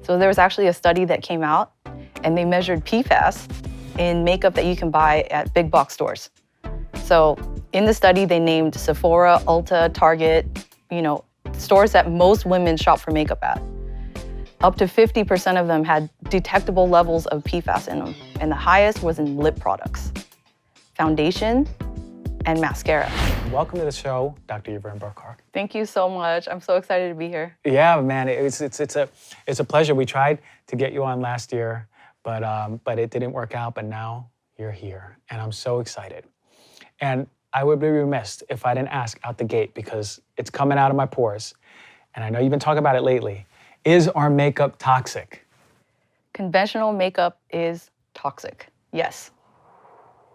So there was actually a study that came out and they measured PFAS in makeup that you can buy at big box stores. So in the study, they named Sephora, Ulta, Target, stores that most women shop for makeup at. Up to 50% of them had detectable levels of PFAS in them, and the highest was in lip products, foundation, and mascara. Welcome to the show, Dr. Yvonne Burkart. Thank you so much. I'm so excited to be here. Yeah, man, it's a pleasure. We tried to get you on last year, but it didn't work out. But now you're here, and I'm so excited. And I would be remiss if I didn't ask out the gate, because it's coming out of my pores, and I know you've been talking about it lately. Is our makeup toxic? Conventional makeup is toxic, yes.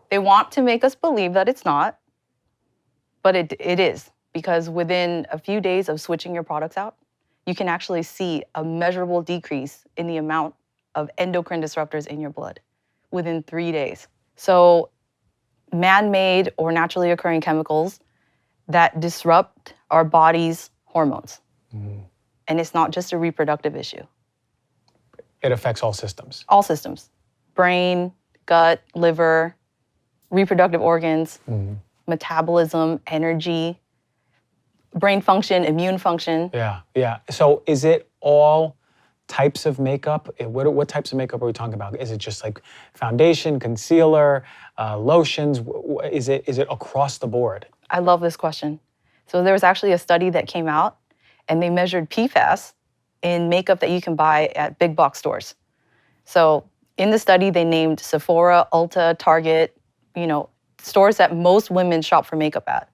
They want to make us believe that it's not, but it is, because within a few days of switching your products out, you can actually see a measurable decrease in the amount of endocrine disruptors in your blood within 3 days. So man-made or naturally occurring chemicals that disrupt our body's hormones. And it's not just a reproductive issue. It affects all systems. All systems. Brain, gut, liver, reproductive organs, metabolism, energy, brain function, immune function. Yeah. So is it all types of makeup? What types of makeup are we talking about? Is it just like foundation, concealer, lotions? Is it across the board? I love this question. So there was actually a study that came out and they measured PFAS in makeup that you can buy at big box stores. So in the study, they named Sephora, Ulta, Target, stores that most women shop for makeup at.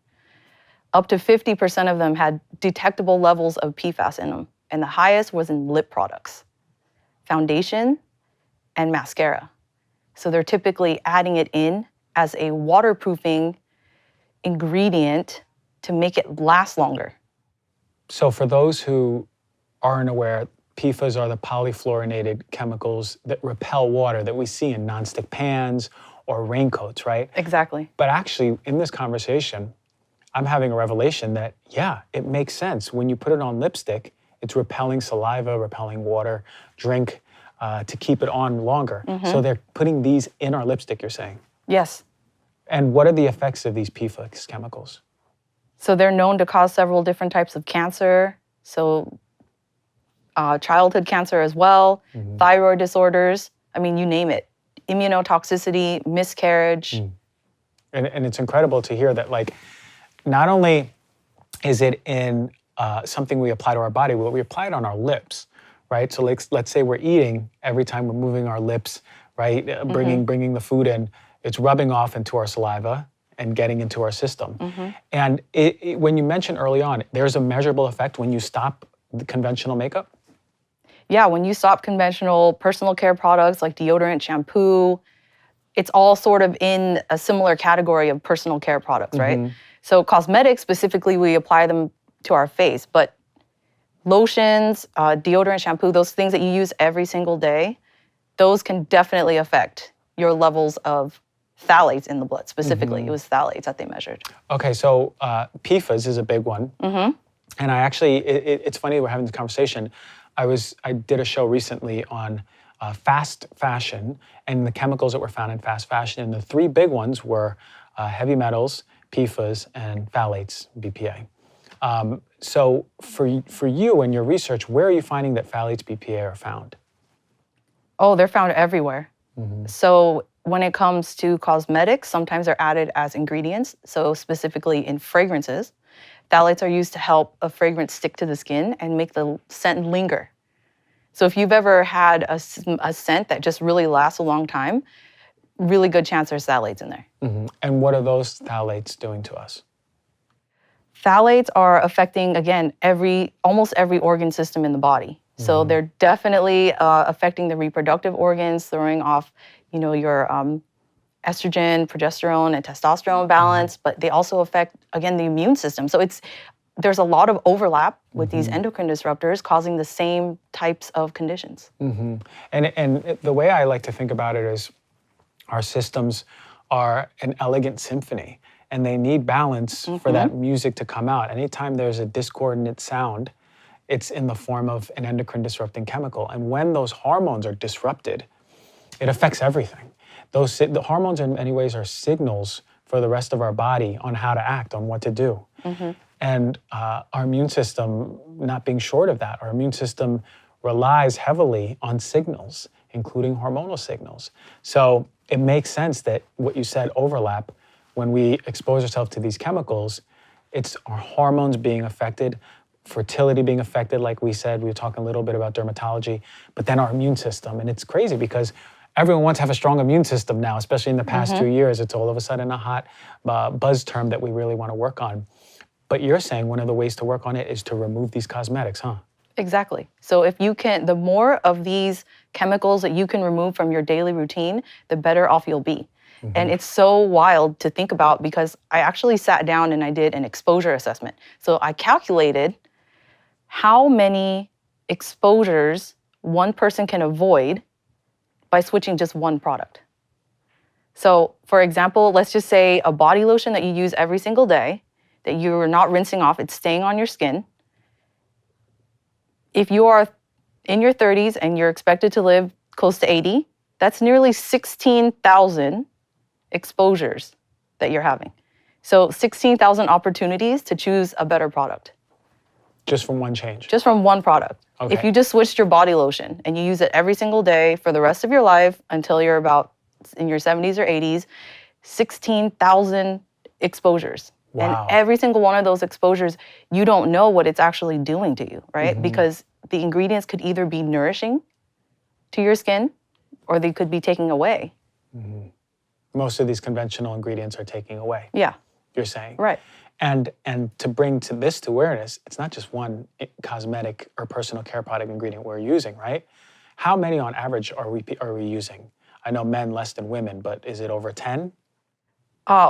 Up to 50% of them had detectable levels of PFAS in them, and the highest was in lip products, foundation, and mascara. So they're typically adding it in as a waterproofing ingredient to make it last longer. So for those who aren't aware, PFAS are the polyfluorinated chemicals that repel water that we see in nonstick pans or raincoats, right? Exactly. But actually, in this conversation, I'm having a revelation that, yeah, it makes sense. When you put it on lipstick, it's repelling saliva, repelling water, drink, to keep it on longer. So they're putting these in our lipstick, you're saying? Yes. And what are the effects of these PFAS chemicals? So they're known to cause several different types of cancer. So childhood cancer as well, thyroid disorders, you name it. Immunotoxicity, miscarriage. And it's incredible to hear that, like, not only is it in something we apply to our body, but we apply it on our lips, right? So let's say we're eating, every time we're moving our lips, right? Bringing the food in, it's rubbing off into our saliva and getting into our system. And when you mentioned early on, there's a measurable effect when you stop the conventional makeup? Yeah, when you stop conventional personal care products like deodorant, shampoo, it's all sort of in a similar category of personal care products, right? So cosmetics, specifically, we apply them to our face, but lotions, deodorant, shampoo, those things that you use every single day, those can definitely affect your levels of phthalates in the blood. Specifically, it was phthalates that they measured. Okay, so PFAS is a big one. And I actually, it's funny we're having this conversation. I did a show recently on fast fashion and the chemicals that were found in fast fashion. And the three big ones were heavy metals, PFAS, and phthalates, BPA. So for you and your research, where are you finding that phthalates, BPA are found? Oh, they're found everywhere. So when it comes to cosmetics, sometimes they're added as ingredients. So specifically in fragrances, phthalates are used to help a fragrance stick to the skin and make the scent linger. So if you've ever had a scent that just really lasts a long time, really good chance there's phthalates in there. And what are those phthalates doing to us? Phthalates are affecting, again, almost every organ system in the body. So they're definitely affecting the reproductive organs, throwing off, your estrogen, progesterone, and testosterone balance, but they also affect, again, the immune system. So there's a lot of overlap with these endocrine disruptors causing the same types of conditions. And the way I like to think about it is our systems are an elegant symphony, and they need balance for that music to come out. Anytime there's a discordant sound, it's in the form of an endocrine disrupting chemical. And when those hormones are disrupted, it affects everything. The hormones in many ways are signals for the rest of our body on how to act, on what to do. And our immune system, not being short of that, our immune system relies heavily on signals, including hormonal signals. So it makes sense that what you said, overlap, when we expose ourselves to these chemicals, it's our hormones being affected, fertility being affected, like we said. We were talking a little bit about dermatology, but then our immune system. And it's crazy because everyone wants to have a strong immune system now, especially in the past 2 years. It's all of a sudden a hot buzz term that we really want to work on. But you're saying one of the ways to work on it is to remove these cosmetics, huh? Exactly. So if you can, the more of these chemicals that you can remove from your daily routine, the better off you'll be. And it's so wild to think about because I actually sat down and I did an exposure assessment. So I calculated how many exposures one person can avoid by switching just one product. So for example, let's just say a body lotion that you use every single day, that you're not rinsing off, it's staying on your skin. If you are in your 30s and you're expected to live close to 80, that's nearly 16,000 exposures that you're having. So 16,000 opportunities to choose a better product. Just from one change? Just from one product. Okay. If you just switched your body lotion and you use it every single day for the rest of your life until you're about in your 70s or 80s, 16,000 exposures. Wow. And every single one of those exposures, you don't know what it's actually doing to you, right? Because the ingredients could either be nourishing to your skin or they could be taking away. Most of these conventional ingredients are taking away. Yeah. You're saying. Right. And to bring this to awareness, it's not just one cosmetic or personal care product ingredient we're using, right? How many on average are we using? I know men less than women, but is it over 10?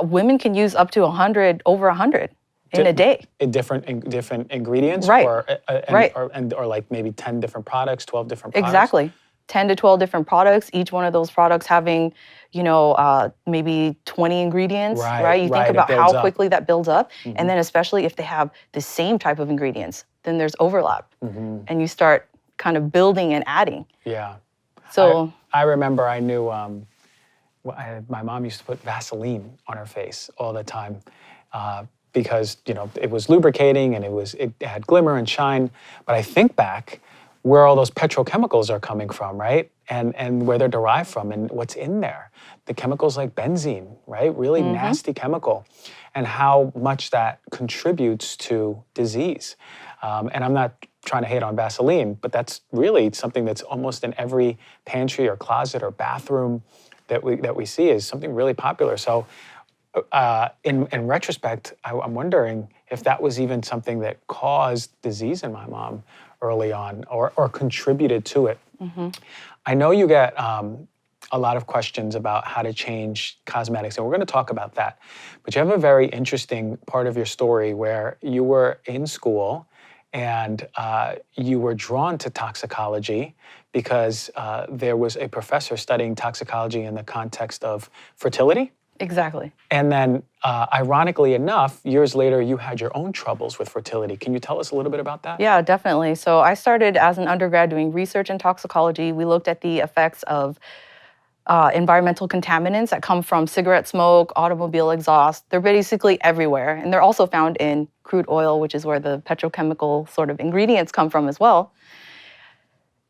Women can use up to 100, over 100 in a day. Different ingredients? Right. Or like maybe 10 different products, 12 different products? Exactly. 10 to 12 different products, each one of those products having, maybe 20 ingredients, right? You think about how quickly that builds up. And then especially if they have the same type of ingredients, then there's overlap. And you start kind of building and adding. Yeah. So I remember I knew my mom used to put Vaseline on her face all the time because, it was lubricating and it had glimmer and shine. But I think back where all those petrochemicals are coming from, right? And where they're derived from and what's in there. The chemicals like benzene, right? Really nasty chemical. And how much that contributes to disease. And I'm not trying to hate on Vaseline, but that's really something that's almost in every pantry or closet or bathroom that we see is something really popular. So in retrospect, I'm wondering if that was even something that caused disease in my mom early on or contributed to it. I know you get a lot of questions about how to change cosmetics, and we're going to talk about that. But you have a very interesting part of your story where you were in school and you were drawn to toxicology because there was a professor studying toxicology in the context of fertility. exactly. And then, ironically enough, years later, you had your own troubles with fertility. Can you tell us a little bit about that? Yeah, definitely. So I started as an undergrad doing research in toxicology. We looked at the effects of environmental contaminants that come from cigarette smoke, automobile exhaust. They're basically everywhere. And they're also found in crude oil, which is where the petrochemical sort of ingredients come from as well.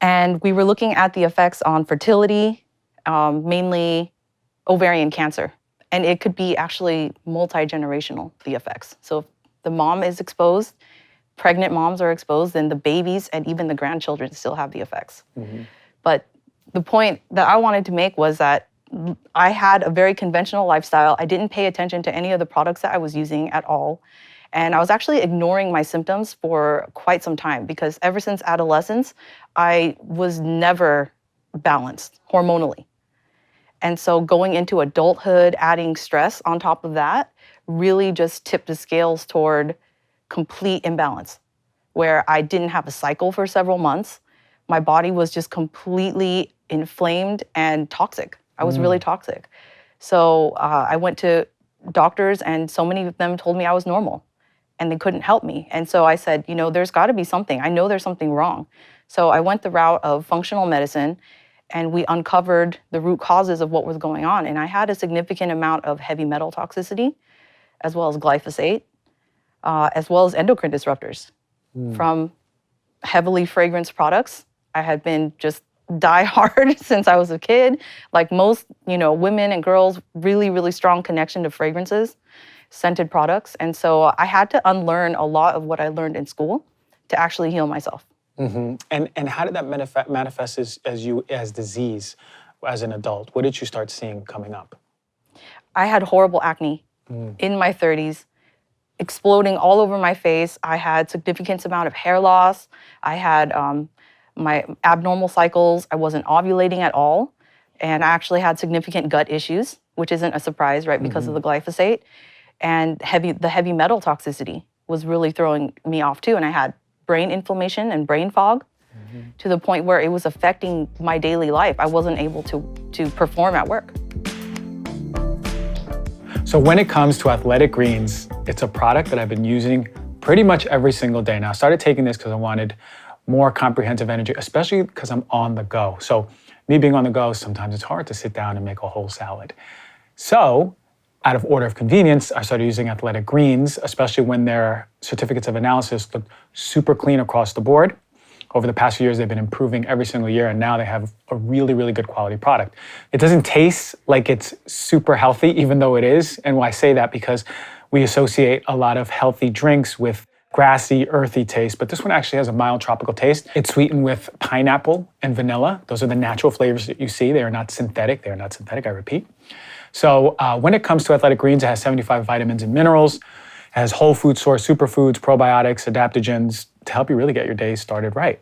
And we were looking at the effects on fertility, mainly ovarian cancer. And it could be actually multi-generational, the effects. So if the mom is exposed, pregnant moms are exposed, then the babies and even the grandchildren still have the effects. But the point that I wanted to make was that I had a very conventional lifestyle. I didn't pay attention to any of the products that I was using at all. And I was actually ignoring my symptoms for quite some time because ever since adolescence, I was never balanced hormonally. And so going into adulthood, adding stress on top of that, really just tipped the scales toward complete imbalance, where I didn't have a cycle for several months. My body was just completely inflamed and toxic. I was really toxic. So I went to doctors and so many of them told me I was normal. and they couldn't help me. And so I said, there's got to be something. I know there's something wrong. So I went the route of functional medicine, and we uncovered the root causes of what was going on. And I had a significant amount of heavy metal toxicity, as well as glyphosate, as well as endocrine disruptors from heavily fragranced products. I had been just die hard since I was a kid. Like most, women and girls, really, really strong connection to fragrances, scented products. And so I had to unlearn a lot of what I learned in school to actually heal myself. Mm-hmm. And how did that manifest as disease as an adult? What did you start seeing coming up? I had horrible acne in my 30s, exploding all over my face. I had significant amount of hair loss. I had my abnormal cycles. I wasn't ovulating at all. And I actually had significant gut issues, which isn't a surprise, right, because of the glyphosate. And the heavy metal toxicity was really throwing me off too. And I had brain inflammation and brain fog to the point where it was affecting my daily life. I wasn't able to perform at work. So when it comes to Athletic Greens, it's a product that I've been using pretty much every single day. Now, I started taking this because I wanted more comprehensive energy, especially because I'm on the go. So me being on the go, sometimes it's hard to sit down and make a whole salad. So out of order of convenience, I started using Athletic Greens, especially when their certificates of analysis look super clean across the board. Over the past few years, they've been improving every single year, and now they have a really, really good quality product. It doesn't taste like it's super healthy, even though it is. And why I say that, because we associate a lot of healthy drinks with grassy, earthy taste, but this one actually has a mild tropical taste. It's sweetened with pineapple and vanilla. Those are the natural flavors that you see. They are not synthetic. They are not synthetic, I repeat. So when it comes to Athletic Greens, it has 75 vitamins and minerals. It has whole food source superfoods, probiotics, adaptogens to help you really get your day started right.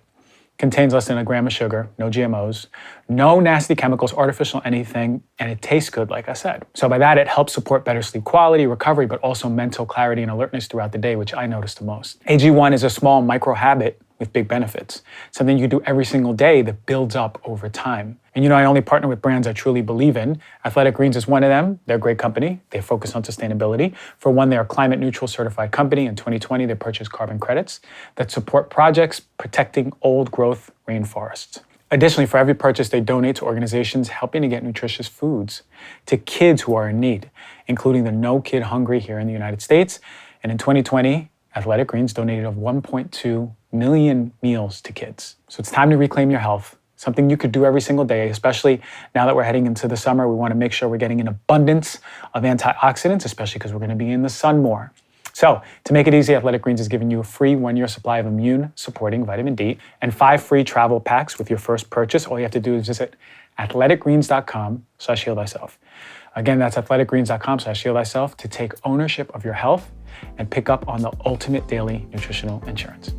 Contains less than a gram of sugar, no GMOs, no nasty chemicals, artificial anything, and it tastes good, like I said. So by that, it helps support better sleep quality, recovery, but also mental clarity and alertness throughout the day, which I notice the most. AG1 is a small micro habit with big benefits, something you do every single day that builds up over time. And I only partner with brands I truly believe in. Athletic Greens is one of them. They're a great company. They focus on sustainability. For one, they're a climate neutral certified company. In 2020, they purchased carbon credits that support projects protecting old growth rainforests. Additionally, for every purchase, they donate to organizations helping to get nutritious foods to kids who are in need, including the No Kid Hungry here in the United States. And in 2020, Athletic Greens donated over 1.2 million meals to kids. So it's time to reclaim your health, something you could do every single day, especially now that we're heading into the summer. We want to make sure we're getting an abundance of antioxidants, especially because we're going to be in the sun more. So to make it easy, Athletic Greens is giving you a free 1-year supply of immune-supporting vitamin D and 5 free travel packs with your first purchase. All you have to do is visit athleticgreens.com/heal-thyself. Again, that's athleticgreens.com/heal-thyself to take ownership of your health and pick up on the ultimate daily nutritional insurance.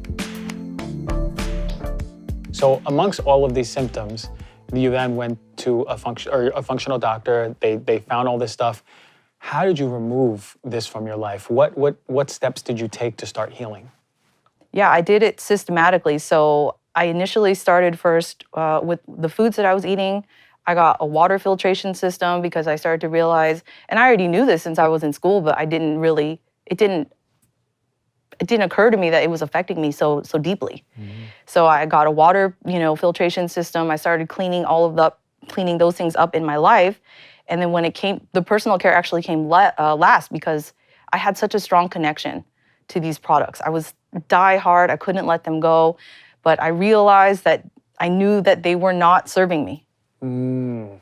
So amongst all of these symptoms, you then went to a functional doctor. They found all this stuff. How did you remove this from your life? What steps did you take to start healing? Yeah, I did it systematically. So I initially started first with the foods that I was eating. I got a water filtration system because I started to realize, and I already knew this since I was in school, but it didn't occur to me that it was affecting me so deeply. So I got a water, filtration system. I started cleaning those things up in my life. And then when the personal care actually came last because I had such a strong connection to these products. I was die hard. I couldn't let them go. But I realized that I knew that they were not serving me. And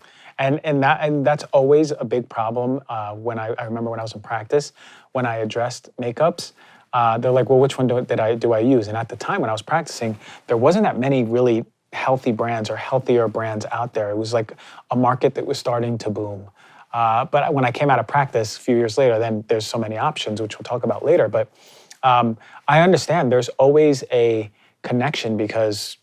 that's always a big problem. When I remember when I was in practice, when I addressed makeups, they're like, well, which one do I use? And at the time when I was practicing, there wasn't that many really healthy brands or healthier brands out there. It was like a market that was starting to boom. But when I came out of practice a few years later, then there's so many options, which we'll talk about later. But I understand there's always a connection because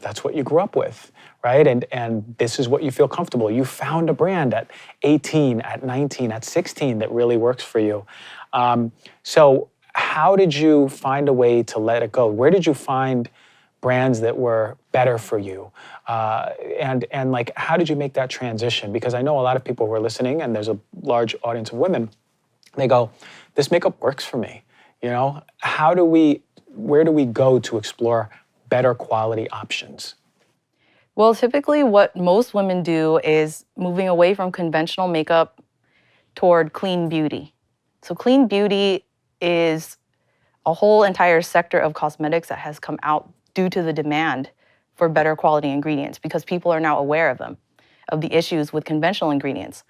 that's what you grew up with, right? And this is what you feel comfortable. You found a brand at 18, at 19, at 16 that really works for you. So how did you find a way to let it go? Where did you find brands that were better for you? And like, how did you make that transition? Because I know a lot of people who are listening, and there's a large audience of women, they go, this makeup works for me. You know, where do we go to explore better quality options? Well, typically what most women do is moving away from conventional makeup toward clean beauty. So clean beauty is a whole entire sector of cosmetics that has come out due to the demand for better quality ingredients because people are now aware of them, of the issues with conventional ingredients.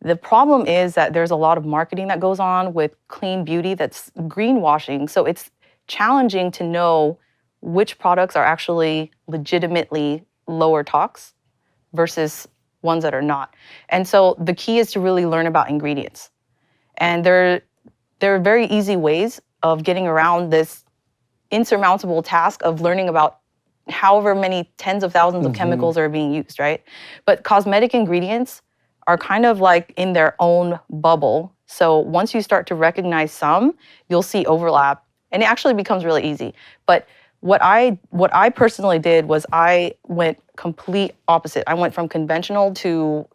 The problem is that there's a lot of marketing that goes on with clean beauty that's greenwashing. So it's challenging to know which products are actually legitimately lower tox versus ones that are not. And so the key is to really learn about ingredients. And there are very easy ways of getting around this insurmountable task of learning about however many tens of thousands of chemicals are being used, right? But cosmetic ingredients are kind of like in their own bubble. So once you start to recognize some, you'll see overlap, and it actually becomes really easy. But what I personally did was I went complete opposite. I went from conventional to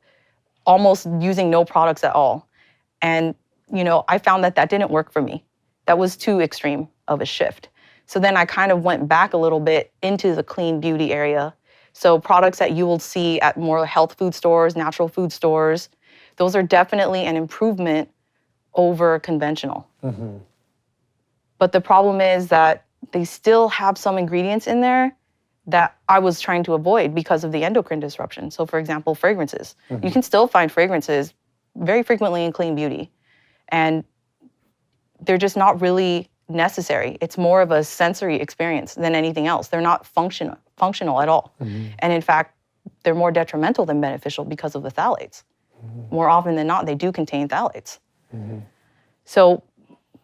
almost using no products at all. And, I found that didn't work for me. That was too extreme of a shift. So then I kind of went back a little bit into the clean beauty area. So products that you will see at more health food stores, natural food stores, those are definitely an improvement over conventional. But the problem is that they still have some ingredients in there that I was trying to avoid because of the endocrine disruption. So for example, fragrances. You can still find fragrances very frequently in clean beauty, and they're just not really necessary. It's more of a sensory experience than anything else. They're not functional at all. And in fact, they're more detrimental than beneficial because of the phthalates. More often than not, they do contain phthalates. So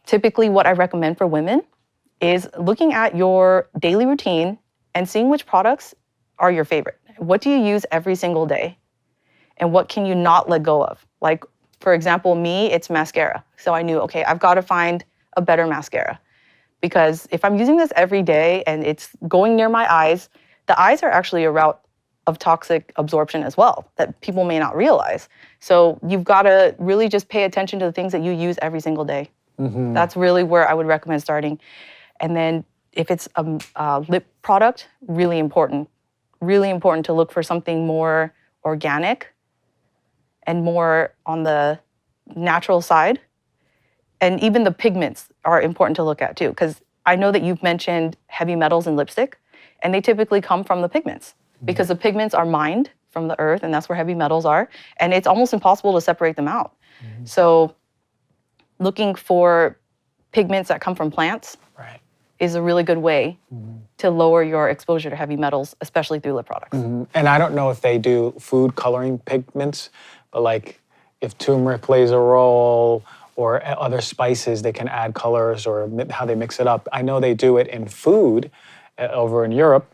typically what I recommend for women is looking at your daily routine and seeing which products are your favorite. What do you use every single day? And what can you not let go of? Like, for example, me, it's mascara. So I knew, okay, I've got to find a better mascara. Because if I'm using this every day and it's going near my eyes, the eyes are actually a route of toxic absorption as well that people may not realize. So you've got to really just pay attention to the things that you use every single day. That's really where I would recommend starting. And then if it's a lip product, really important to look for something more organic and more on the natural side. And even the pigments are important to look at too, because I know that you've mentioned heavy metals in lipstick, and they typically come from the pigments because the pigments are mined from the earth, and that's where heavy metals are, and it's almost impossible to separate them out. So looking for pigments that come from plants is a really good way to lower your exposure to heavy metals, especially through lip products. And I don't know if they do food coloring pigments, but like if turmeric plays a role or other spices, they can add colors or how they mix it up. I know they do it in food over in Europe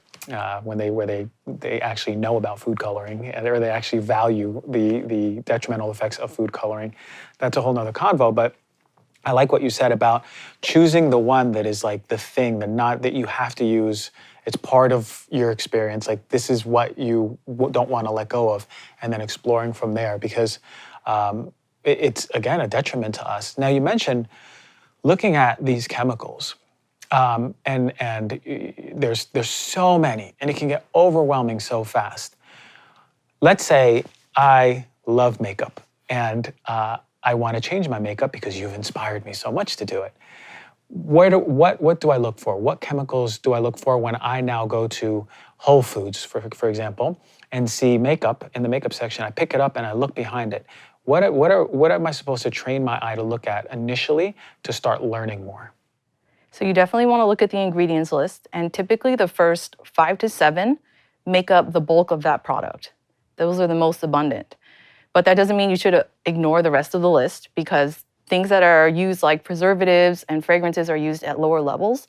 where they actually know about food coloring, or they actually value the detrimental effects of food coloring. That's a whole nother convo, but I like what you said about choosing the one that is like the thing, that you have to use. It's part of your experience. Like this is what you don't want to let go of, and then exploring from there, because it's again a detriment to us. Now you mentioned looking at these chemicals, and there's so many, and it can get overwhelming so fast. Let's say I love makeup, and I want to change my makeup because you've inspired me so much to do it. What do I look for? What chemicals do I look for when I now go to Whole Foods, for example, and see makeup in the makeup section? I pick it up and I look behind it. What am I supposed to train my eye to look at initially to start learning more? So you definitely want to look at the ingredients list, and typically the first 5 to 7 make up the bulk of that product. Those are the most abundant. But that doesn't mean you should ignore the rest of the list, because things that are used like preservatives and fragrances are used at lower levels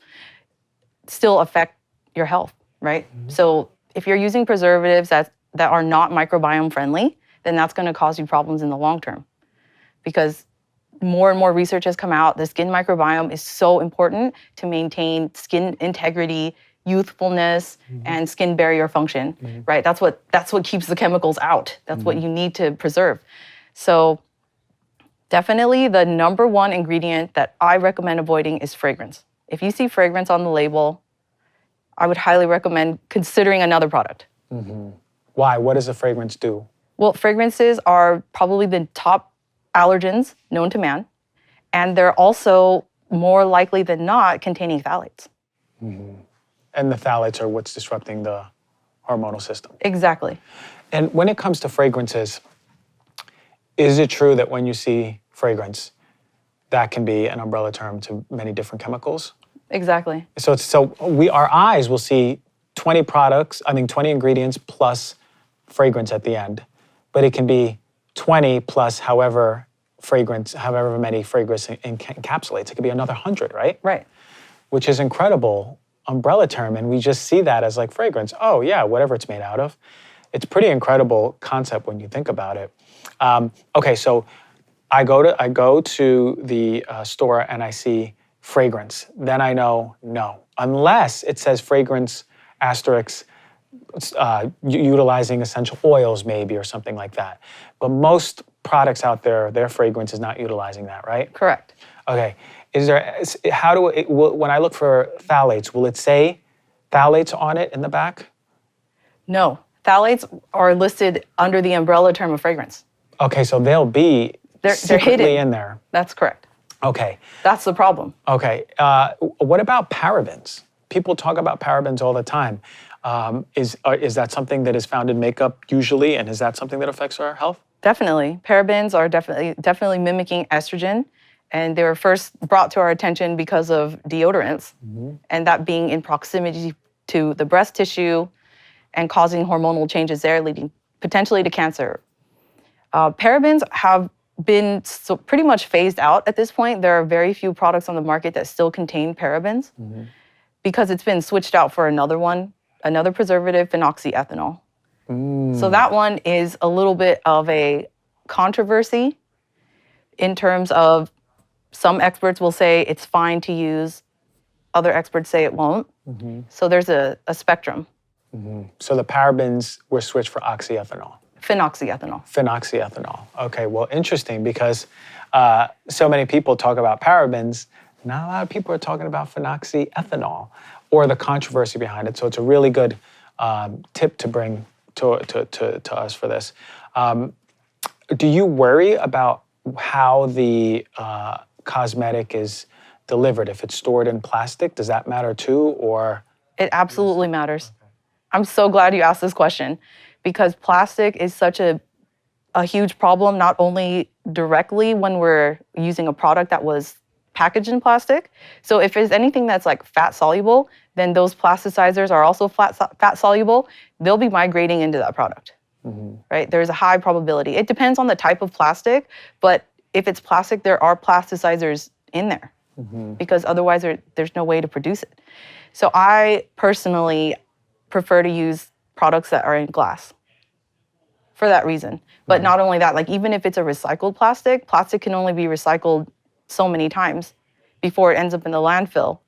still affect your health, right? So if you're using preservatives that are not microbiome friendly, then that's going to cause you problems in the long term. Because more and more research has come out, the skin microbiome is so important to maintain skin integrity, youthfulness, and skin barrier function, right? That's what keeps the chemicals out. That's what you need to preserve. So Definitely the number one ingredient that I recommend avoiding is fragrance. If you see fragrance on the label, I would highly recommend considering another product. Why? What does a fragrance do? Well, fragrances are probably the top allergens known to man, and they're also more likely than not containing phthalates. And the phthalates are what's disrupting the hormonal system. Exactly. And when it comes to fragrances, is it true that when you see fragrance, that can be an umbrella term to many different chemicals? Exactly. So our eyes will see 20 ingredients plus fragrance at the end, but it can be 20 plus however many fragrance encapsulates. It could be another 100, right? Right. Which is incredible umbrella term, and we just see that as like fragrance. Oh yeah, whatever it's made out of. It's pretty incredible concept when you think about it. Okay, so I go to the store and I see fragrance. Then I know no, unless it says fragrance asterisk utilizing essential oils maybe or something like that. But most products out there, their fragrance is not utilizing that, right? Correct. Okay. When I look for phthalates, will it say phthalates on it in the back? No. Phthalates are listed under the umbrella term of fragrance. Okay, so they'll be They're secretly hidden. in there. That's correct. Okay. That's the problem. Okay. What about parabens? People talk about parabens all the time. Is that something that is found in makeup usually, and is that something that affects our health? Definitely. Parabens are definitely mimicking estrogen, and they were first brought to our attention because of deodorants, and that being in proximity to the breast tissue and causing hormonal changes there, leading potentially to cancer. Parabens have been pretty much phased out at this point. There are very few products on the market that still contain parabens because it's been switched out for another preservative, phenoxyethanol. So that one is a little bit of a controversy in terms of some experts will say it's fine to use, other experts say it won't. So there's a spectrum. So the parabens were switched for oxyethanol. Phenoxyethanol. Okay, well, interesting because so many people talk about parabens. Not a lot of people are talking about phenoxyethanol or the controversy behind it. So it's a really good tip to bring to us for this. Do you worry about how the cosmetic is delivered? If it's stored in plastic, does that matter too, or? It absolutely matters. I'm so glad you asked this question because plastic is such a huge problem, not only directly when we're using a product that was packaged in plastic. So if there's anything that's like fat soluble, then those plasticizers are also fat soluble. They'll be migrating into that product, right? There's a high probability. It depends on the type of plastic, but if it's plastic, there are plasticizers in there because otherwise there's no way to produce it. So I personally prefer to use products that are in glass for that reason. But not only that, like even if it's a recycled plastic can only be recycled so many times before it ends up in the landfill.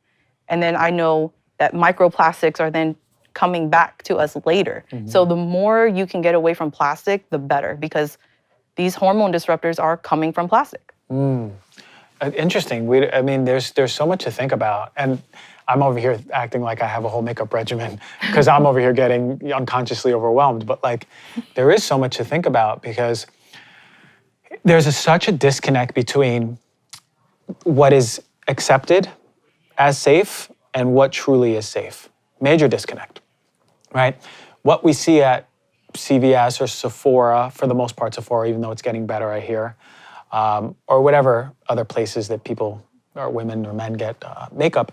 And then I know that microplastics are then coming back to us later. So the more you can get away from plastic, the better, because these hormone disruptors are coming from plastic. Interesting. There's so much to think about. And I'm over here acting like I have a whole makeup regimen because I'm over here getting unconsciously overwhelmed. But like, there is so much to think about because there's such a disconnect between what is accepted as safe and what truly is safe. Major disconnect, right? What we see at CVS or Sephora, for the most part Sephora, even though it's getting better, I hear, or whatever other places that people or women or men get makeup,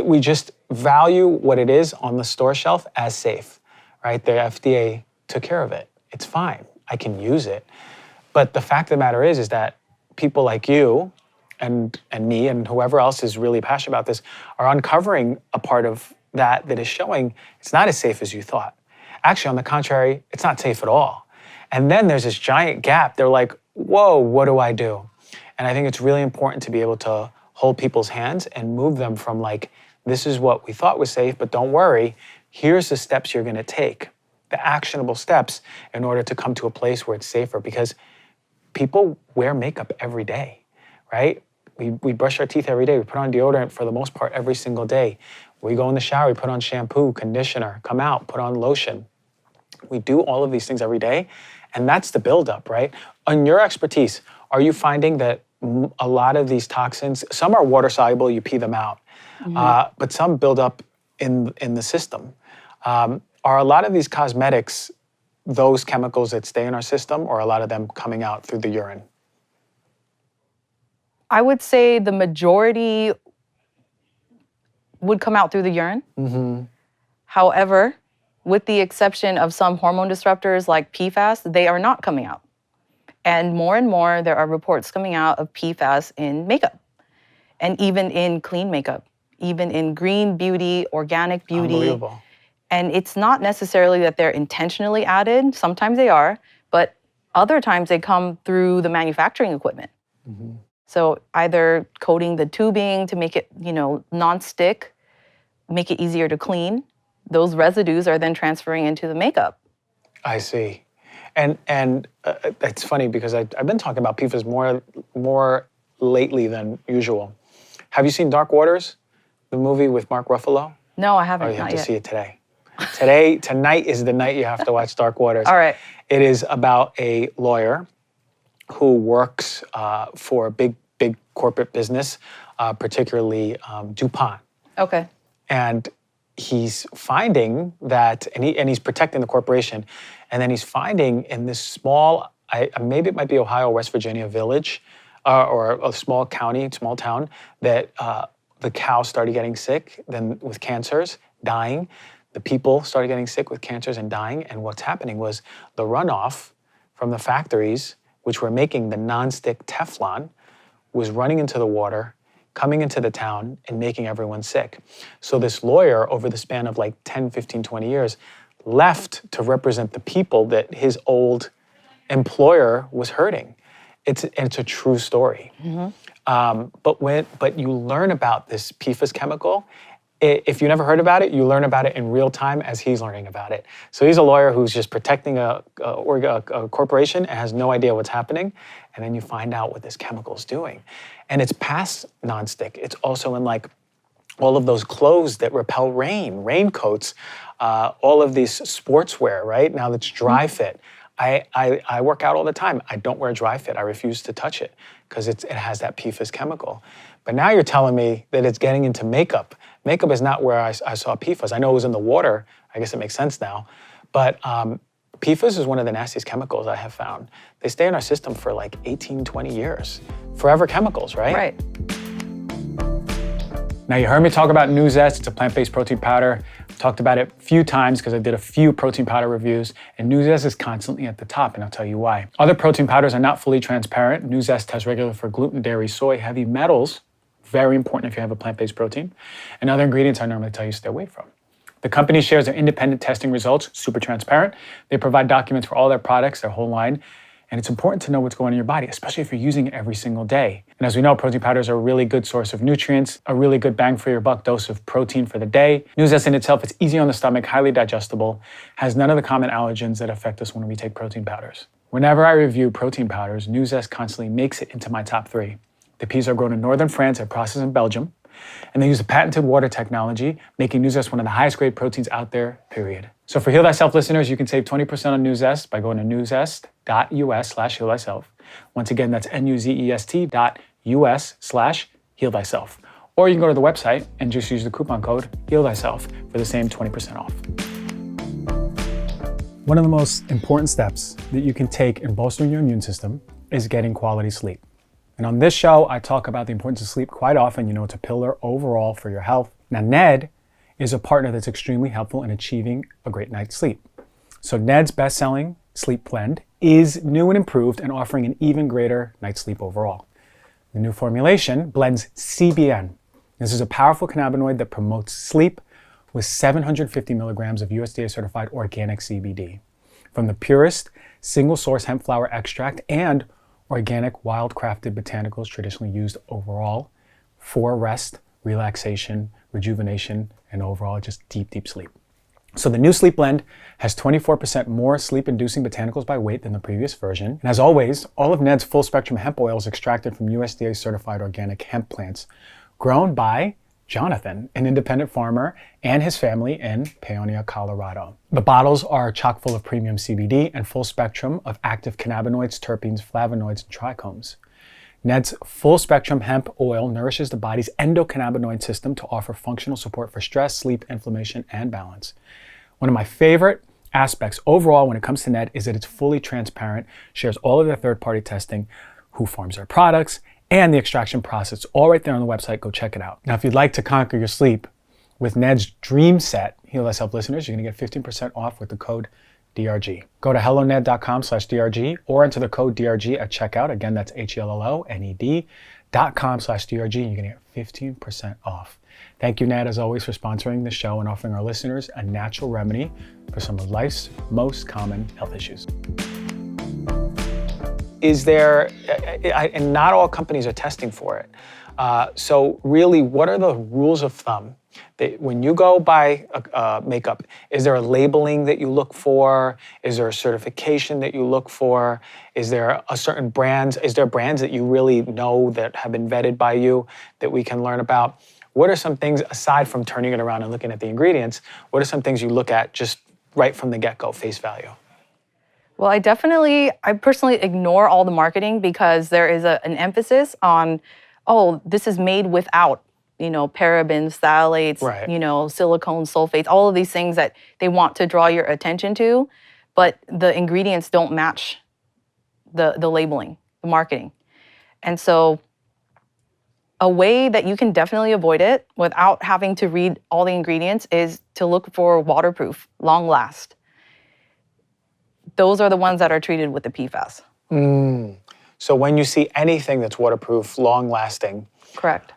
we just value what it is on the store shelf as safe, right? The FDA took care of it. It's fine. I can use it. But the fact of the matter is that people like you and me and whoever else is really passionate about this are uncovering a part of that is showing it's not as safe as you thought. Actually, on the contrary, it's not safe at all. And then there's this giant gap. They're like, whoa, what do I do? And I think it's really important to be able to hold people's hands and move them from like, this is what we thought was safe, but don't worry, here's the steps you're gonna take, the actionable steps in order to come to a place where it's safer. Because people wear makeup every day, right? We brush our teeth every day. We put on deodorant for the most part every single day. We go in the shower, we put on shampoo, conditioner, come out, put on lotion. We do all of these things every day, and that's the buildup, right? On your expertise, are you finding that a lot of these toxins, some are water soluble, you pee them out, but some build up in the system. Are a lot of these cosmetics those chemicals that stay in our system, or a lot of them coming out through the urine? I would say the majority would come out through the urine. However, with the exception of some hormone disruptors like PFAS, they are not coming out. And more, there are reports coming out of PFAS in makeup, and even in clean makeup, even in green beauty, organic beauty. Unbelievable. And it's not necessarily that they're intentionally added. Sometimes they are, but other times they come through the manufacturing equipment. So either coating the tubing to make it, non-stick, make it easier to clean. Those residues are then transferring into the makeup. I see. And it's funny because I've been talking about PFAS more lately than usual. Have you seen Dark Waters, the movie with Mark Ruffalo? No, I haven't. Oh, you have not to yet. see it today. Tonight is the night you have to watch Dark Waters. All right. It is about a lawyer who works for a big corporate business, particularly DuPont. Okay. And he's finding that, and he's protecting the corporation, and then he's finding in this small, maybe it might be Ohio, West Virginia village, or a small county, small town, that the cows started getting sick, then with cancers, dying. The people started getting sick with cancers and dying, and what's happening was the runoff from the factories, which were making the non-stick Teflon, was running into the water, coming into the town, and making everyone sick. So this lawyer, over the span of like 10, 15, 20 years, left to represent the people that his old employer was hurting. It's a true story. But you learn about this PFAS chemical. If you never heard about it, you learn about it in real time as he's learning about it. So he's a lawyer who's just protecting a corporation and has no idea what's happening. And then you find out what this chemical is doing. And it's past nonstick. It's also in like all of those clothes that repel rain, raincoats, all of these sportswear, right? Now that's dry fit. I work out all the time. I don't wear dry fit. I refuse to touch it because it has that PFAS chemical. But now you're telling me that it's getting into makeup. Makeup is not where I saw PFAS. I know it was in the water. I guess it makes sense now. But PFAS is one of the nastiest chemicals I have found. They stay in our system for like 18, 20 years. Forever chemicals, right? Right. Now you heard me talk about Nuzest. It's a plant-based protein powder. I've talked about it a few times because I did a few protein powder reviews, and Nuzest is constantly at the top, and I'll tell you why. Other protein powders are not fully transparent. Nuzest tests regular for gluten, dairy, soy, heavy metals, very important if you have a plant-based protein, and other ingredients I normally tell you to stay away from. The company shares their independent testing results, super transparent. They provide documents for all their products, their whole line, and it's important to know what's going on in your body, especially if you're using it every single day. And as we know, protein powders are a really good source of nutrients, a really good bang for your buck dose of protein for the day. Nuzest in itself, it's easy on the stomach, highly digestible, has none of the common allergens that affect us when we take protein powders. Whenever I review protein powders, Nuzest constantly makes it into my top 3. The peas are grown in northern France and processed in Belgium, and they use a patented water technology, making Nuzest one of the highest grade proteins out there, period. So for Heal Thyself listeners, you can save 20% on Nuzest by going to nuzest.us/healthyself. Once again, that's nuzest.us/healthyself. Or you can go to the website and just use the coupon code HEALTHYSELF for the same 20% off. One of the most important steps that you can take in bolstering your immune system is getting quality sleep. And on this show, I talk about the importance of sleep quite often. You know, it's a pillar overall for your health. Now, Ned is a partner that's extremely helpful in achieving a great night's sleep. So Ned's best-selling Sleep Blend is new and improved and offering an even greater night's sleep overall. The new formulation blends CBN. This is a powerful cannabinoid that promotes sleep with 750 milligrams of USDA-certified organic CBD from the purest single-source hemp flower extract and organic wild-crafted botanicals traditionally used overall for rest, relaxation, rejuvenation, and overall just deep, deep sleep. So the new Sleep Blend has 24% more sleep-inducing botanicals by weight than the previous version. And as always, all of Ned's full-spectrum hemp oil is extracted from USDA-certified organic hemp plants grown by Jonathan, an independent farmer, and his family in Paonia, Colorado. The bottles are chock full of premium CBD and full spectrum of active cannabinoids, terpenes, flavonoids, and trichomes. Ned's full-spectrum hemp oil nourishes the body's endocannabinoid system to offer functional support for stress, sleep, inflammation, and balance. One of my favorite aspects overall when it comes to Ned is that it's fully transparent, shares all of their third-party testing, who farms their products, and the extraction process, all right there on the website. Go check it out. Now, if you'd like to conquer your sleep with Ned's Dream Set, Heal Thyself listeners, you're gonna get 15% off with the code DRG. Go to helloned.com/DRG or enter the code DRG at checkout. Again, that's HELLONED.com/DRG, and you're gonna get 15% off. Thank you, Ned, as always, for sponsoring the show and offering our listeners a natural remedy for some of life's most common health issues. Is there, and not all companies are testing for it. So really, what are the rules of thumb? When you go buy makeup, is there a labeling that you look for? Is there a certification that you look for? Is there a certain brands? Is there brands that you really know that have been vetted by you that we can learn about? What are some things, aside from turning it around and looking at the ingredients, what are some things you look at just right from the get-go, face value? Well, I personally ignore all the marketing because there is an emphasis on, oh, this is made without, parabens, phthalates, Right. Silicone, sulfates, all of these things that they want to draw your attention to, but the ingredients don't match the labeling, the marketing. And so a way that you can definitely avoid it without having to read all the ingredients is to look for waterproof, long last. Those are the ones that are treated with the PFAS. So when you see anything that's waterproof, long-lasting, Correct.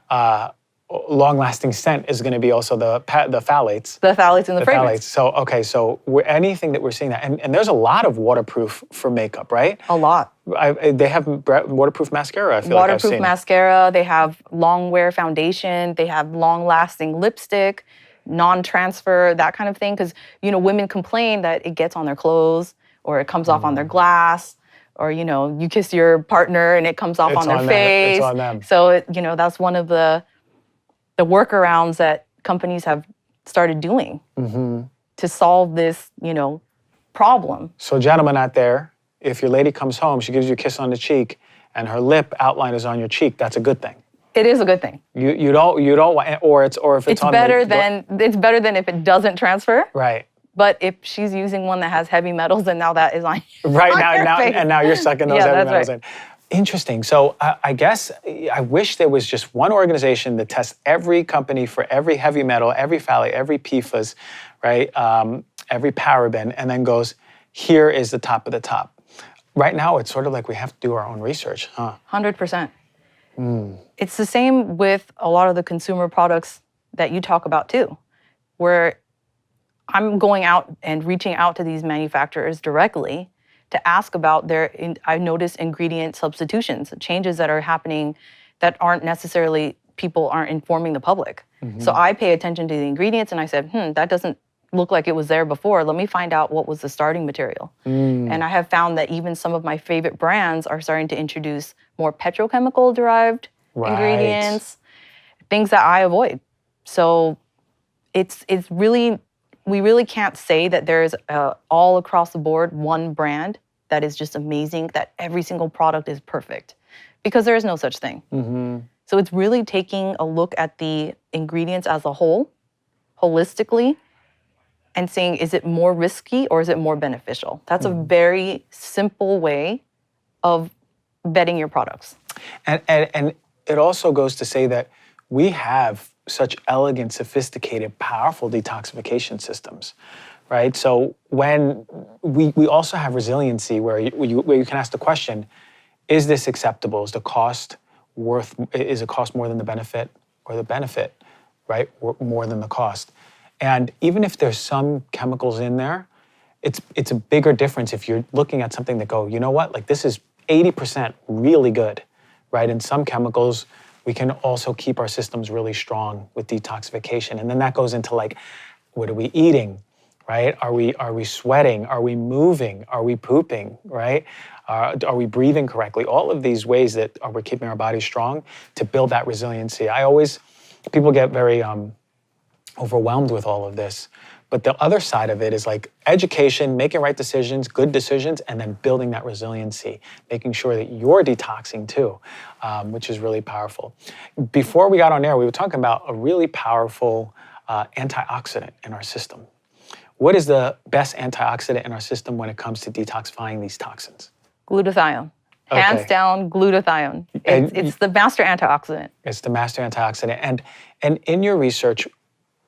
Long-lasting scent is going to be also the phthalates. The phthalates in the fragrance. Phthalates. So anything that we're seeing that, and there's a lot of waterproof for makeup, right? A lot. They have waterproof mascara, I feel like I've seen. Waterproof mascara, they have long wear foundation, they have long-lasting lipstick, non-transfer, that kind of thing. Because, women complain that it gets on their clothes or it comes off on their glass. Or, you kiss your partner and it comes off on their face. It's on them. So, that's one of the workarounds that companies have started doing to solve this, problem. So gentlemen out there, if your lady comes home, she gives you a kiss on the cheek and her lip outline is on your cheek, that's a good thing. It is a good thing. You don't want, or if it's on better it's better than if it doesn't transfer. Right. But if she's using one that has heavy metals, then now that is on right on now face. And now you're sucking those heavy metals right. in. Interesting. So I guess I wish there was just one organization that tests every company for every heavy metal, every phthalate, every PFAS, right? Every paraben, and then goes, here is the top of the top. Right now, it's sort of like we have to do our own research, huh? 100%. It's the same with a lot of the consumer products that you talk about too, where I'm going out and reaching out to these manufacturers directly to ask about I noticed ingredient substitutions, changes that are happening that aren't necessarily, people aren't informing the public. So I pay attention to the ingredients and I said, that doesn't look like it was there before. Let me find out what was the starting material. And I have found that even some of my favorite brands are starting to introduce more petrochemical derived ingredients, things that I avoid. So it's really, we really can't say that there's all across the board one brand that is just amazing, that every single product is perfect, because there is no such thing. So it's really taking a look at the ingredients as a whole, holistically, and saying, is it more risky or is it more beneficial? That's a very simple way of vetting your products. And it also goes to say that we have such elegant, sophisticated, powerful detoxification systems, right? So when we also have resiliency where you can ask the question, is this acceptable? Is the cost is the cost more than the benefit, or the benefit, right, more than the cost? And even if there's some chemicals in there, it's a bigger difference if you're looking at something that go, you know what, like this is 80% really good, right? And some chemicals, we can also keep our systems really strong with detoxification. And then that goes into like, what are we eating, right? Are we sweating? Are we moving? Are we pooping, right? Are we breathing correctly? All of these ways that we're keeping our body strong to build that resiliency. People get very overwhelmed with all of this. But the other side of it is like education, making right decisions, good decisions, and then building that resiliency, making sure that you're detoxing too, which is really powerful. Before we got on air, we were talking about a really powerful antioxidant in our system. What is the best antioxidant in our system when it comes to detoxifying these toxins? Glutathione. Hands down, glutathione. It's the master antioxidant. It's the master antioxidant. And in your research,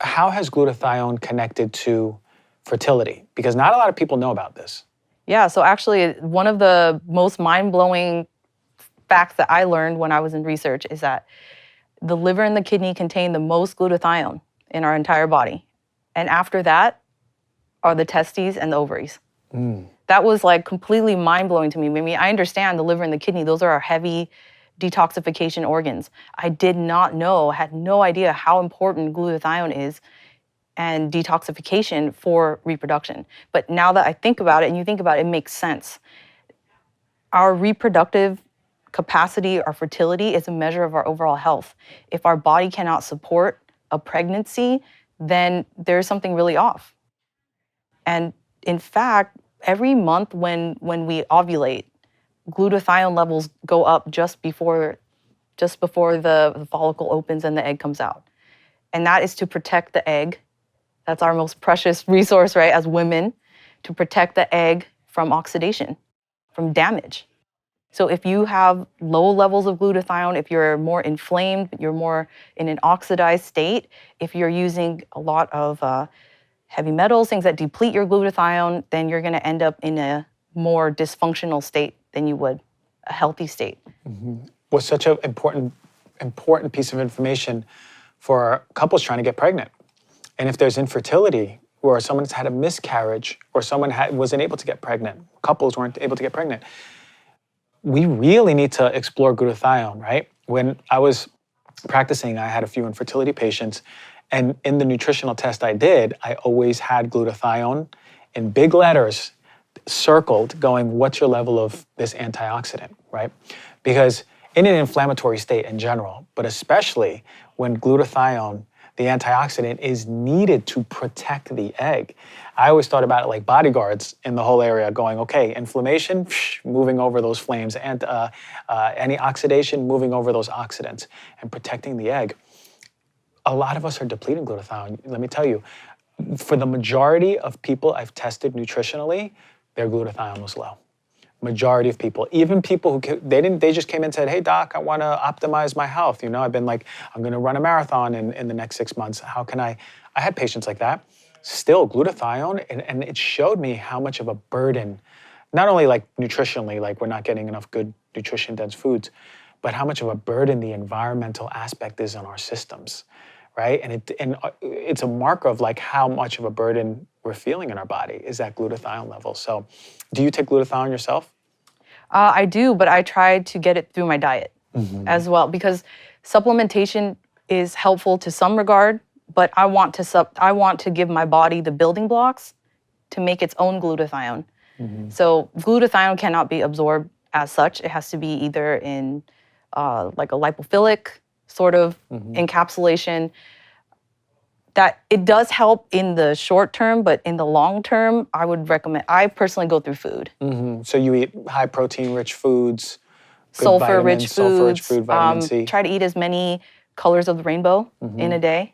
how has glutathione connected to fertility? Because not a lot of people know about this. Yeah, so actually one of the most mind-blowing facts that I learned when I was in research is that the liver and the kidney contain the most glutathione in our entire body. And after that are the testes and the ovaries. That was like completely mind-blowing to me. I mean, I understand the liver and the kidney, those are our heavy detoxification organs. I did not know, had no idea how important glutathione is and detoxification for reproduction. But now that I think about it, and you think about it, it makes sense. Our reproductive capacity, our fertility, is a measure of our overall health. If our body cannot support a pregnancy, then there's something really off. And in fact, every month when we ovulate, glutathione levels go up just before the follicle opens and the egg comes out. And that is to protect the egg. That's our most precious resource, right, as women, to protect the egg from oxidation, from damage. So if you have low levels of glutathione, if you're more inflamed, you're more in an oxidized state, if you're using a lot of heavy metals, things that deplete your glutathione, then you're going to end up in a more dysfunctional state than you would a healthy state. Was such an important piece of information for couples trying to get pregnant. And if there's infertility, or someone's had a miscarriage, or someone wasn't able to get pregnant, couples weren't able to get pregnant, we really need to explore glutathione, right? When I was practicing, I had a few infertility patients, and in the nutritional test I did, I always had glutathione in big letters circled going, what's your level of this antioxidant, right? Because in an inflammatory state in general, but especially when glutathione, the antioxidant, is needed to protect the egg. I always thought about it like bodyguards in the whole area going, okay, inflammation, moving over those flames, and any oxidation, moving over those oxidants, and protecting the egg. A lot of us are depleting glutathione. Let me tell you, for the majority of people I've tested nutritionally, their glutathione was low. Majority of people, even people who they just came in and said, hey doc, I want to optimize my health. You know, I've been like, I'm going to run a marathon in the next 6 months. How can I had patients like that. Still glutathione, and it showed me how much of a burden, not only like nutritionally, like we're not getting enough good nutrition dense foods, but how much of a burden the environmental aspect is on our systems, right? And it's a marker of like how much of a burden we're feeling in our body is that glutathione level. So do you take glutathione yourself? I do, but I try to get it through my diet as well, because supplementation is helpful to some regard, but I want to give my body the building blocks to make its own glutathione. So glutathione cannot be absorbed as such. It has to be either in like a lipophilic sort of encapsulation. That it does help in the short term, but in the long term, I would recommend, I personally go through food. So you eat high protein rich foods, Sulfur-rich foods, food, vitamin C. try to eat as many colors of the rainbow in a day.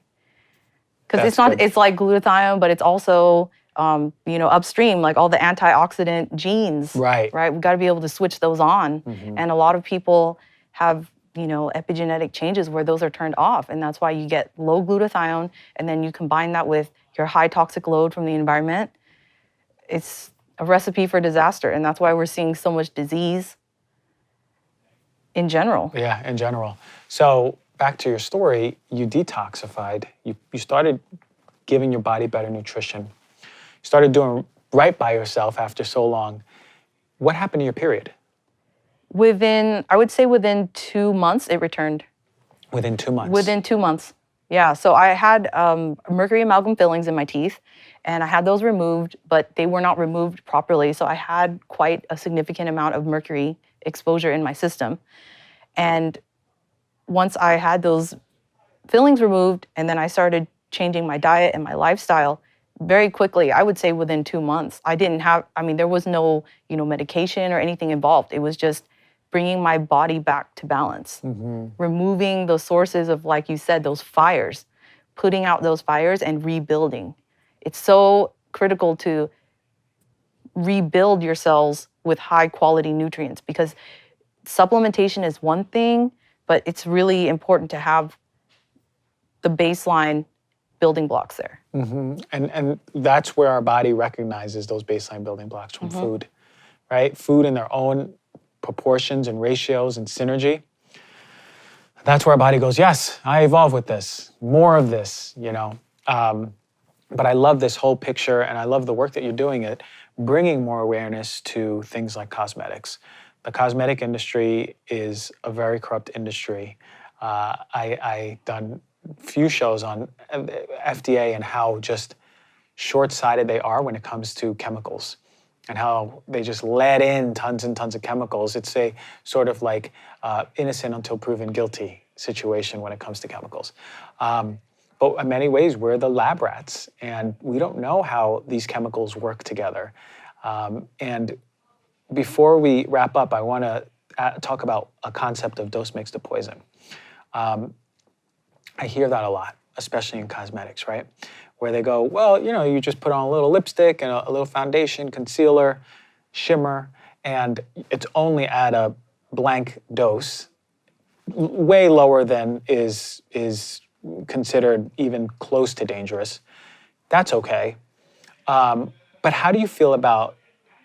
Because That's it's like glutathione, but it's also, upstream, like all the antioxidant genes. Right. We've got to be able to switch those on. And a lot of people have epigenetic changes where those are turned off. And that's why you get low glutathione. And then you combine that with your high toxic load from the environment. It's a recipe for disaster. And that's why we're seeing so much disease in general. Yeah, in general. So back to your story, you detoxified. You started giving your body better nutrition. You started doing right by yourself after so long. What happened to your period? I would say within 2 months, it returned. Within 2 months? Within 2 months. Yeah, so I had mercury amalgam fillings in my teeth, and I had those removed, but they were not removed properly. So I had quite a significant amount of mercury exposure in my system. And once I had those fillings removed, and then I started changing my diet and my lifestyle, very quickly, I would say within 2 months, there was no, medication or anything involved. It was just bringing my body back to balance, removing the sources of, like you said, those fires, putting out those fires and rebuilding. It's so critical to rebuild your cells with high quality nutrients, because supplementation is one thing, but it's really important to have the baseline building blocks there. And that's where our body recognizes those baseline building blocks from food, right? Food in their own proportions and ratios and synergy. That's where our body goes, yes, I evolved with this, more of this, But I love this whole picture, and I love the work that you're doing at bringing more awareness to things like cosmetics. The cosmetic industry is a very corrupt industry. I done few shows on FDA and how just short-sighted they are when it comes to chemicals, and how they just let in tons and tons of chemicals. It's a sort of like innocent until proven guilty situation when it comes to chemicals. But in many ways, we're the lab rats, and we don't know how these chemicals work together. And before we wrap up, I want to talk about a concept of dose makes the poison. I hear that a lot, especially in cosmetics, right? Where they go, well, you just put on a little lipstick and a little foundation, concealer, shimmer, and it's only at a blank dose, way lower than is considered even close to dangerous. That's okay. But how do you feel about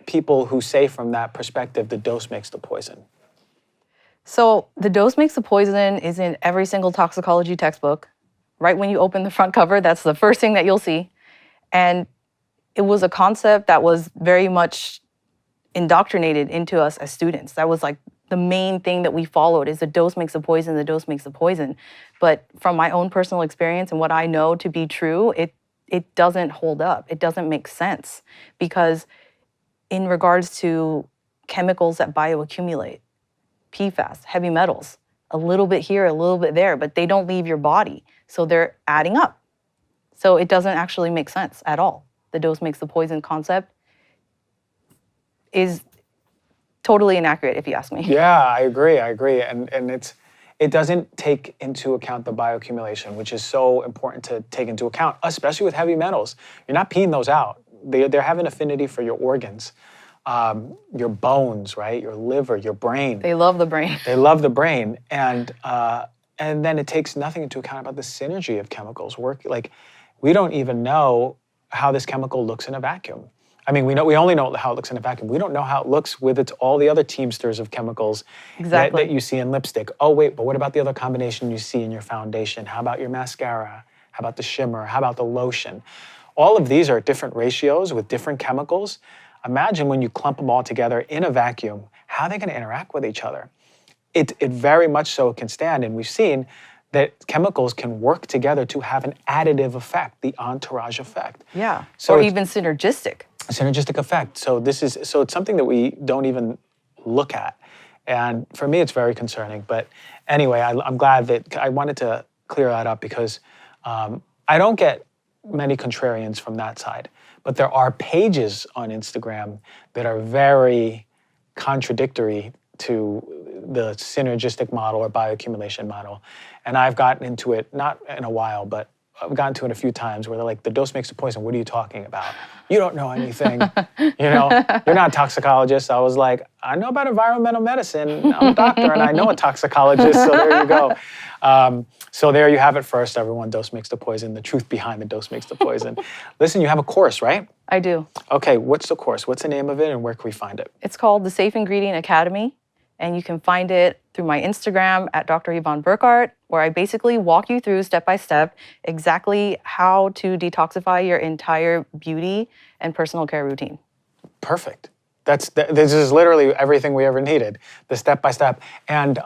people who say from that perspective, the dose makes the poison? So the dose makes the poison is in every single toxicology textbook. Right when you open the front cover, that's the first thing that you'll see. And it was a concept that was very much indoctrinated into us as students. That was like the main thing that we followed, is the dose makes the poison, the dose makes the poison. But from my own personal experience and what I know to be true, it doesn't hold up. It doesn't make sense, because in regards to chemicals that bioaccumulate, PFAS, heavy metals, a little bit here, a little bit there, but they don't leave your body. So they're adding up. So it doesn't actually make sense at all. The dose makes the poison concept is totally inaccurate, if you ask me. Yeah, I agree. And it doesn't take into account the bioaccumulation, which is so important to take into account, especially with heavy metals. You're not peeing those out. They have an affinity for your organs. Your bones, right? Your liver, your brain. They love the brain. They love the brain, and then it takes nothing into account about the synergy of chemicals. We don't even know how this chemical looks in a vacuum. I mean, we only know how it looks in a vacuum. We don't know how it looks with all the other teamsters of chemicals that you see in lipstick. Oh wait, but what about the other combination you see in your foundation? How about your mascara? How about the shimmer? How about the lotion? All of these are different ratios with different chemicals. Imagine when you clump them all together in a vacuum, how are they going to interact with each other? It very much so can stand, and we've seen that chemicals can work together to have an additive effect, the entourage effect. Yeah, so or even synergistic. A synergistic effect. So it's something that we don't even look at. And for me, it's very concerning. But anyway, I'm glad that I wanted to clear that up, because I don't get many contrarians from that side. But there are pages on Instagram that are very contradictory to the synergistic model or bioaccumulation model. And I've gotten into it, not in a while, but I've gotten to it a few times, where they're like, the dose makes the poison. What are you talking about? You don't know anything. You're not a toxicologist. I was like, I know about environmental medicine. I'm a doctor and I know a toxicologist. So there you go. So there you have it first, everyone. Dose makes the poison. The truth behind the dose makes the poison. Listen, you have a course, right? I do. Okay, what's the course? What's the name of it, and where can we find it? It's called the Safe Ingredient Academy, and you can find it through my Instagram at Dr. Yvonne Burkart, where I basically walk you through step by step exactly how to detoxify your entire beauty and personal care routine. Perfect. This is literally everything we ever needed, the step-by-step. And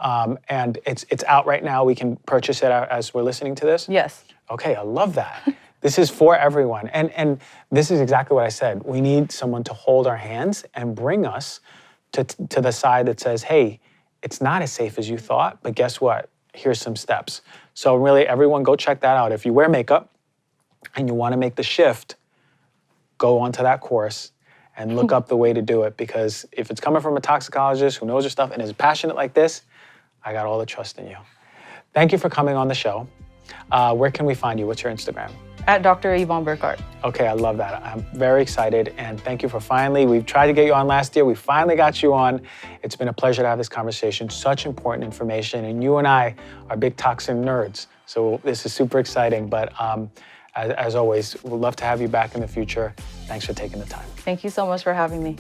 it's out right now. We can purchase it as we're listening to this? Yes. Okay, I love that. This is for everyone. And this is exactly what I said. We need someone to hold our hands and bring us to the side that says, hey, it's not as safe as you thought, but guess what? Here's some steps. So really, everyone go check that out. If you wear makeup and you want to make the shift, go onto that course and look up the way to do it, because if it's coming from a toxicologist who knows her stuff and is passionate like this, I got all the trust in you. Thank you for coming on the show. Where can we find you? What's your Instagram? At Dr. Yvonne Burkart. Okay, I love that. I'm very excited, and thank you for we've tried to get you on last year. We finally got you on. It's been a pleasure to have this conversation. Such important information, and you and I are big toxin nerds, so this is super exciting. But as always, we'd love to have you back in the future. Thanks for taking the time. Thank you so much for having me.